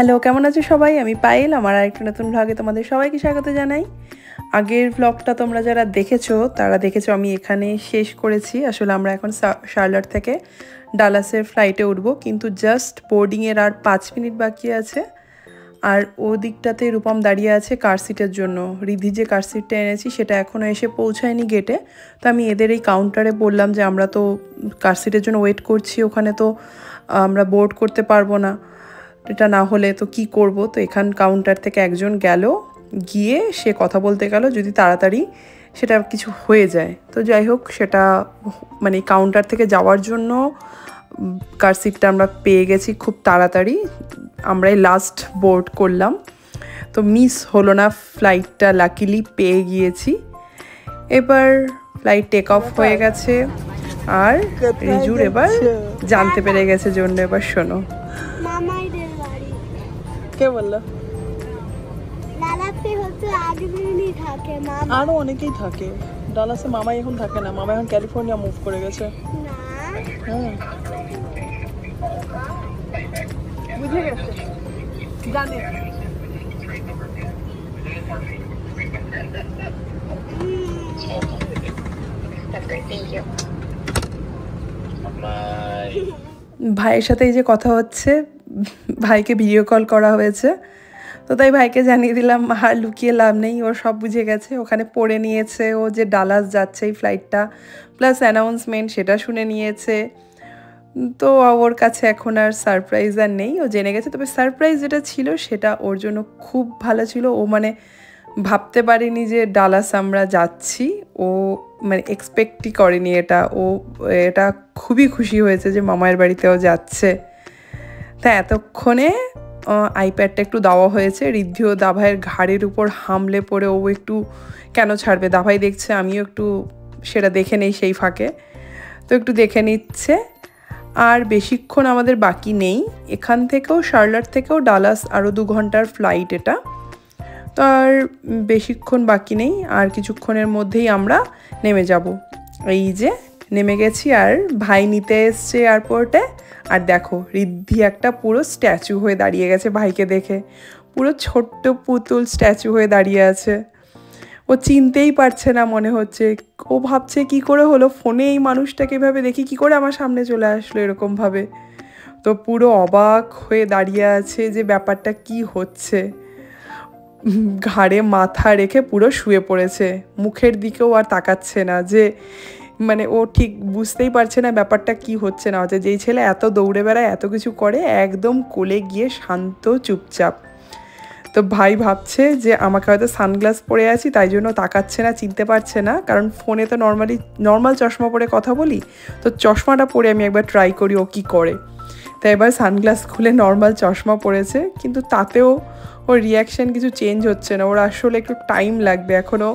Hello, কেমন আছো সবাই? আমি পায়েল। আমার আরেকটা নতুন ভ্লগে তোমাদের সবাইকে স্বাগত জানাই। আগের ভ্লগটা তোমরা যারা দেখেছো তারা দেখেছো আমি এখানে শেষ করেছি। আসলে আমরা এখন শার্লট থেকে ডালাসের ফ্লাইটে উঠবো, কিন্তু জাস্ট বোর্ডিংয়ের আর 5 মিনিট বাকি আছে। আর ও দিকটাতে রূপম দাঁড়িয়ে আছে কার সিটের জন্য। রিধি যে কার সিটটা এনেছি সেটা এখনও এসে পৌঁছায়নি গেটে। তো আমি এদের এই কাউন্টারে বললাম যে আমরা তো কার সিটের জন্য ওয়েট করছি, ওখানে তো আমরা বোর্ড করতে পারবো না, এটা না হলে তো কি করব। তো এখান কাউন্টার থেকে একজন গেল, গিয়ে সে কথা বলতে গেল যদি তাড়াতাড়ি সেটা কিছু হয়ে যায়। তো যাই হোক, সেটা মানে কাউন্টার থেকে যাওয়ার জন্য কার সিটটা আমরা পেয়ে গেছি খুব তাড়াতাড়ি। আমরাই লাস্ট বোর্ড করলাম, তো মিস হলো না ফ্লাইটটা, লাকিলি পেয়ে গিয়েছি। এবার ফ্লাইট টেক অফ হয়ে গেছে আর রিজুর এবার জানতে পেরে গেছে জন্য। এবার শোনো, কে বললো? ডালাসে হচ্ছে আজমিরই থাকে, মামা আরো অনেকেই থাকে ডালাসে। মামা এখন থাকে না, মামা এখন ক্যালিফোর্নিয়া মুভ করে গেছে। না হ্যাঁ, বুঝে গেছে, জানে। ভাইয়ের সাথে এই যে কথা হচ্ছে, ভাইকে ভিডিও কল করা হয়েছে, তো তাই ভাইকে জানিয়ে দিলাম। আর লুকিয়ে লাভ নেই, ও সব বুঝে গেছে। ওখানে পড়ে নিয়েছে ও যে ডালাস যাচ্ছে এই ফ্লাইটটা, প্লাস অ্যানাউন্সমেন্ট সেটা শুনে নিয়েছে। তো ওর কাছে এখন আর সারপ্রাইজ আর নেই, ও জেনে গেছে। তবে সারপ্রাইজ যেটা ছিল সেটা ওর জন্য খুব ভালো ছিল। ও মানে ভাবতে পারেনি যে ডালাস আমরা যাচ্ছি, ও মানে এক্সপেক্টই করেনি এটা। ও এটা খুবই খুশি হয়েছে যে মামার বাড়িতেও যাচ্ছে। তা এতক্ষণে আইপ্যাডটা একটু দেওয়া হয়েছে, ঋদ্ধিও দাভাইয়ের ঘাড়ের উপর হামলে পড়ে ও একটু কেন ছাড়বে, দাভাই দেখছে আমিও একটু সেটা দেখে নেই সেই ফাঁকে। তো একটু দেখে নিচ্ছে। আর বেশিক্ষণ আমাদের বাকি নেই, এখান থেকেও শার্লট থেকেও ডালাস আরও 2 ঘন্টার ফ্লাইট এটা। তো আর বেশিক্ষণ বাকি নেই, আর কিছুক্ষণের মধ্যেই আমরা নেমে যাব। এই যে নেমে গেছি, আর ভাই নিতে এসছে এয়ারপোর্টে। আর দেখো, ঋদ্ধি একটা পুরো স্ট্যাচু হয়ে দাঁড়িয়ে গেছে ভাইকে দেখে, পুরো ছোট্ট পুতুল স্ট্যাচু হয়ে দাঁড়িয়ে আছে। ও চিনতেই পারছে না মনে হচ্ছে। ও ভাবছে কি করে হলো, ফোনে এই মানুষটাকে এভাবে দেখি, কি করে আমার সামনে চলে আসলো এরকমভাবে। তো পুরো অবাক হয়ে দাঁড়িয়ে আছে যে ব্যাপারটা কি হচ্ছে। ঘাড়ে মাথা রেখে পুরো শুয়ে পড়েছে, মুখের দিকেও আর তাকাচ্ছে না। যে মানে ও ঠিক বুঝতেই পারছে না ব্যাপারটা কি হচ্ছে না হচ্ছে। যেই ছেলে এত দৌড়ে বেড়ায়, এত কিছু করে, একদম কোলে গিয়ে শান্ত চুপচাপ। তো ভাই ভাবছে যে আমাকে হয়তো সানগ্লাস পরে আছি তাই জন্য তাকাচ্ছে না, চিনতে পারছে না। কারণ ফোনে তো নর্মাল চশমা পরে কথা বলি, তো চশমাটা পরে আমি একবার ট্রাই করি ও কী করে। তাই এবার সানগ্লাস খুলে নর্মাল চশমা পরেছে, কিন্তু তাতেও ওর রিয়াকশান কিছু চেঞ্জ হচ্ছে না। ওর আসলে একটু টাইম লাগবে, এখনও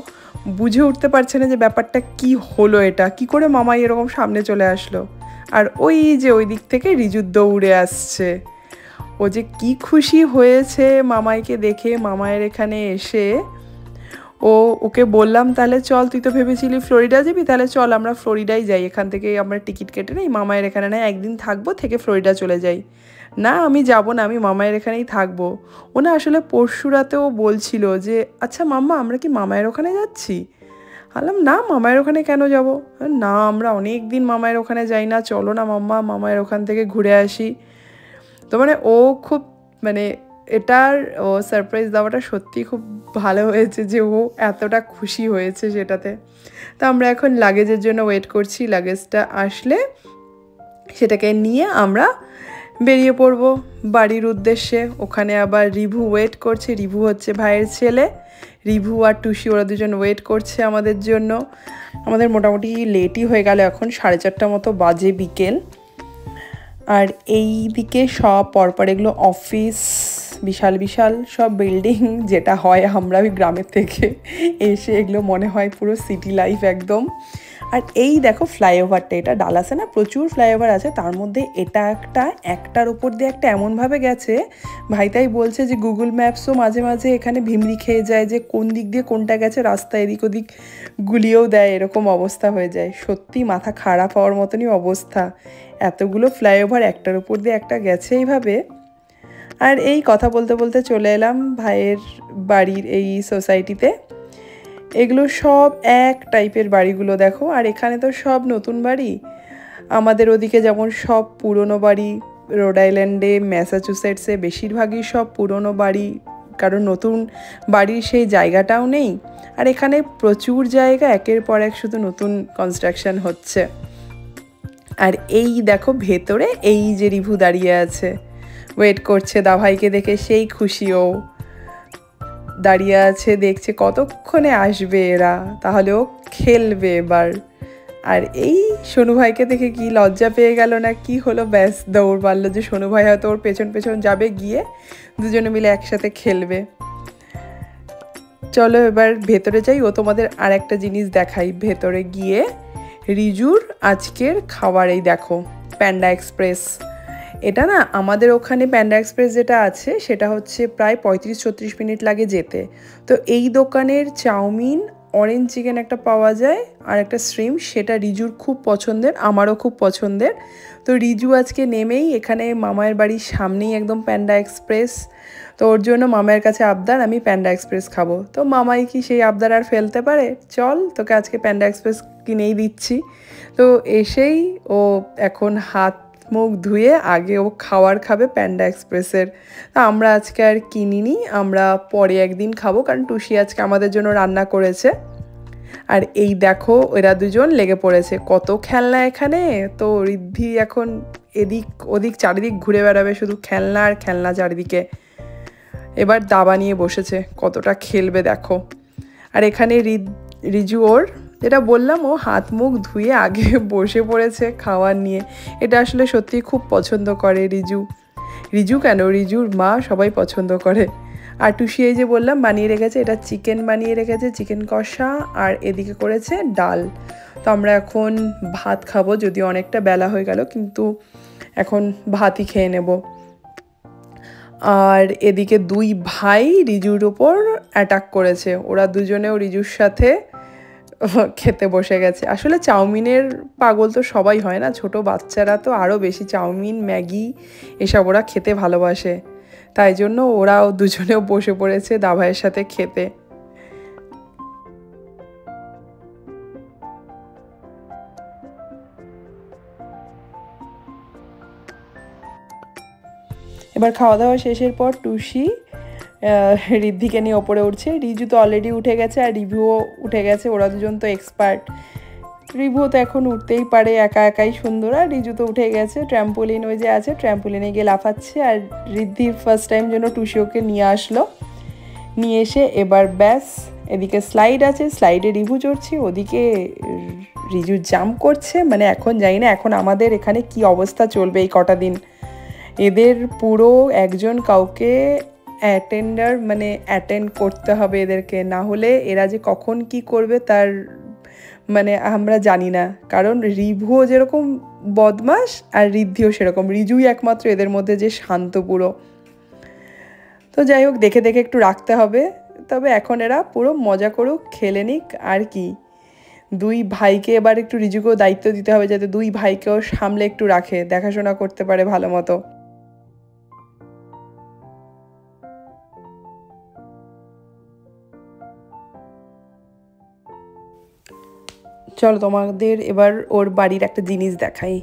বুঝে উঠতে পারছে না যে ব্যাপারটা কি হলো, এটা কি করে মামাই এরকম সামনে চলে আসলো। আর ওই যে ওই দিক থেকে রিজু দৌড়ে আসছে। ও যে কি খুশি হয়েছে মামাইকে দেখে, মামায়ের এখানে এসে। ওকে বললাম তাহলে চল, তুই তো ভেবেছিলি ফ্লোরিডা যাবি, তাহলে চল আমরা ফ্লোরিডাই যাই, এখান থেকে আমরা টিকিট কেটে নেই, মামায়ের এখানে না একদিন থাকবো, থেকে ফ্লোরিডা চলে যাই। না আমি যাব না, আমি মামায়ের এখানেই থাকবো। ও না আসলে পরশু রাতেও বলছিল যে আচ্ছা মাম্মা আমরা কি মামায়ের ওখানে যাচ্ছি। বললাম না, মামায়ের ওখানে কেন যাব, না আমরা অনেক দিন মামায়ের ওখানে যাই না, চলো না মাম্মা মামায়ের ওখান থেকে ঘুরে আসি। তো মানে ও খুব মানে এটার ও সারপ্রাইজ দেওয়াটা সত্যি খুব ভালো হয়েছে যে ও এতটা খুশি হয়েছে সেটাতে। তো আমরা এখন লাগেজের জন্য ওয়েট করছি, লাগেজটা আসলে সেটাকে নিয়ে আমরা বেরিয়ে পড়ব বাড়ির উদ্দেশ্যে। ওখানে আবার রিভু ওয়েট করছে, রিভু হচ্ছে ভাইয়ের ছেলে। রিভু আর টুসি ওরা দুজন ওয়েট করছে আমাদের জন্য। আমাদের মোটামুটি লেটই হয়ে গেল, এখন 4:30 মতো বাজে বিকেল। আর এই দিকে সব পরপর এগুলো অফিস, বিশাল বিশাল সব বিল্ডিং, যেটা হয় আমরা ওই গ্রামের থেকে এসে এগুলো মনে হয় পুরো সিটি লাইফ একদম। আর এই দেখো ফ্লাইওভারটা, এটা ডালাসে না প্রচুর ফ্লাইওভার আছে, তার মধ্যে এটা একটার উপর দিয়ে একটা এমনভাবে গেছে, ভাই তাই বলছে যে গুগল ম্যাপসও মাঝে মাঝে এখানে ভিমড়ি খেয়ে যায় যে কোন দিক দিয়ে কোনটা গেছে, রাস্তা এদিক ওদিক গুলিয়েও দেয়, এরকম অবস্থা হয়ে যায়। সত্যি মাথা খারাপ হওয়ার মতনই অবস্থা, এতগুলো ফ্লাইওভার একটার উপর দিয়ে একটা গেছে এইভাবে। আর এই কথা বলতে বলতে চলে এলাম ভাইয়ের বাড়ির এই সোসাইটিতে। এগুলো সব এক টাইপের বাড়িগুলো দেখো, আর এখানে তো সব নতুন বাড়ি। আমাদের ওদিকে যেমন সব পুরনো বাড়ি, রোড আইল্যান্ডে, ম্যাসাচুসেটসে বেশিরভাগই সব পুরনো বাড়ি, কারণ নতুন বাড়ির সেই জায়গাটাও নেই। আর এখানে প্রচুর জায়গা, একের পর এক শুধু নতুন কনস্ট্রাকশন হচ্ছে। আর এই দেখো ভেতরে এই যে রিভু দাঁড়িয়ে আছে, ওয়েট করছে দাভাইকে দেখে, সেই খুশিও দাঁড়িয়ে আছে, দেখছে কতক্ষণে আসবে এরা, তাহলেও খেলবে এবার। আর এই সোনু ভাইকে দেখে কি লজ্জা পেয়ে গেল না কি হলো, ব্যাস দৌড় মারলো যে সোনু ভাই হয়তো ওর পেছন পেছন যাবে, গিয়ে দুজনে মিলে একসাথে খেলবে। চলো এবার ভেতরে যাই, ও তোমাদের আর একটা জিনিস দেখাই। ভেতরে গিয়ে রিজুর আজকের খাবার, এই দেখো প্যান্ডা এক্সপ্রেস। এটা না আমাদের ওখানে প্যান্ডা এক্সপ্রেস যেটা আছে সেটা হচ্ছে প্রায় 35-36 মিনিট লাগে যেতে। তো এই দোকানের চাউমিন, অরেঞ্জ চিকেন একটা পাওয়া যায় আর একটা শ্রিম, সেটা রিজুর খুব পছন্দের, আমারও খুব পছন্দের। তো রিজু আজকে নেমেই এখানে মামায়ের বাড়ির সামনেই একদম প্যান্ডা এক্সপ্রেস, তো ওর জন্য মামায়ের কাছে আবদার আমি প্যান্ডা এক্সপ্রেস খাবো। তো মামাই কি সেই আবদার আর ফেলতে পারে, চল তোকে আজকে প্যান্ডা এক্সপ্রেস কিনেই দিচ্ছি। তো এসেই ও এখন হাত মুখ ধুয়ে আগে ও খাওয়ার খাবে প্যান্ডা এক্সপ্রেসের। তা আমরা আজকে আর কিনিনি, আমরা পরে একদিন খাবো, কারণ টুসি আজকে আমাদের জন্য রান্না করেছে। আর এই দেখো এরা দুজন লেগে পড়েছে, কত খেলনা এখানে। তো ঋদ্ধি এখন এদিক ওদিক চারিদিক ঘুরে বেড়াবে, শুধু খেলনা আর খেলনা চারিদিকে। এবার দাবা নিয়ে বসেছে, কতটা খেলবে দেখো। আর এখানে রিজু ওর যেটা বললাম, ও হাত মুখ ধুয়ে আগে বসে পড়েছে খাওয়ার নিয়ে। এটা আসলে সত্যি খুব পছন্দ করে রিজু কেন, রিজুর মা সবাই পছন্দ করে। আর টুসি এই যে বললাম বানিয়ে রেখেছে, এটা চিকেন বানিয়ে রেখেছে, চিকেন কষা, আর এদিকে করেছে ডাল। তো আমরা এখন ভাত খাবো, যদিও অনেকটা বেলা হয়ে গেল, কিন্তু এখন ভাতই খেয়ে নেব। আর এদিকে দুই ভাই রিজুর ওপর অ্যাটাক করেছে, ওরা দুজনেও রিজুর সাথে খেতে বসে গেছে। আসলে চাউমিনের পাগল তো সবাই হয় না, ছোট বাচ্চারা তো আরও বেশি চাউমিন, ম্যাগি এসব ওরা খেতে ভালোবাসে, তাই জন্য ওরাও দুজনেও বসে পড়েছে দাভাইয়ের সাথে খেতে। এবার খাওয়া দাওয়া শেষের পর টুসি ঋদ্ধিকে নিয়ে ওপরে উঠছে। রিজু তো অলরেডি উঠে গেছে আর রিভুও উঠে গেছে, ওরা দুজন তো এক্সপার্ট। রিভুও তো এখন উঠতেই পারে একা একাই সুন্দর, আর রিজু তো উঠে গেছে। ট্র্যাম্পোলিন ওই যে আছে, ট্র্যাম্পোলিনে গিয়ে লাফাচ্ছে। আর ঋদ্ধি ফার্স্ট টাইম জন্য টুসি ওকে নিয়ে আসলো, নিয়ে এসে এবার ব্যাস এদিকে স্লাইড আছে, স্লাইডে রিভু চড়ছে, ওদিকে রিজু জাম্প করছে। মানে এখন জানি না এখন আমাদের এখানে কি অবস্থা চলবে এই কটা দিন। এদের পুরো একজন কাউকে অ্যাটেন্ড করতে হবে এদেরকে, না হলে এরা যে কখন কি করবে তার আমরা জানি না। কারণ রিভুও যেরকম বদমাস আর ঋদ্ধিও সেরকম, রিজুই একমাত্র এদের মধ্যে যে শান্ত পুরো। তো যাই হোক, দেখে দেখে একটু রাখতে হবে। তবে এখন এরা পুরো মজা করুক, খেলে নিক আর কি। দুই ভাইকে এবার একটু রিজুকেও দায়িত্ব দিতে হবে, যাতে দুই ভাইকেও সামলে একটু রাখে, দেখাশোনা করতে পারে ভালো মতো। চলো তোমাদের এবার ওর বাড়ির একটা জিনিস দেখাই।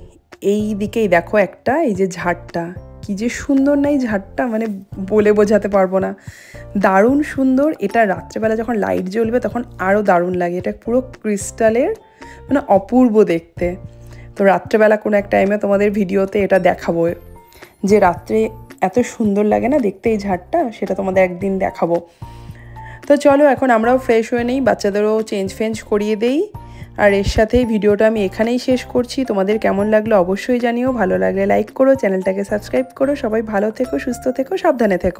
এই দিকেই দেখো একটা, এই যে ঝাড়টা, কি যে সুন্দর না এই ঝাড়টা, বলে বোঝাতে পারবো না, দারুণ সুন্দর। এটা রাত্রেবেলা যখন লাইট জ্বলবে তখন আরও দারুণ লাগে। এটা পুরো ক্রিস্টালের, অপূর্ব দেখতে। তো রাত্রেবেলা কোনো এক টাইমে তোমাদের ভিডিওতে এটা দেখাবো, যে রাত্রে এত সুন্দর লাগে না দেখতে এই ঝাড়টা, সেটা তোমাদের একদিন দেখাবো। তো চলো এখন আমরাও ফ্রেশ হয়ে নেই, বাচ্চাদেরও চেঞ্জ করিয়ে দেই। আর এর সাথেই ভিডিওটা আমি এখানেই শেষ করছি। তোমাদের কেমন লাগলো অবশ্যই জানিও, ভালো লাগলে লাইক করো, চ্যানেলটাকে সাবস্ক্রাইব করো। সবাই ভালো থেকো, সুস্থ থেকো, সাবধানে থেকো।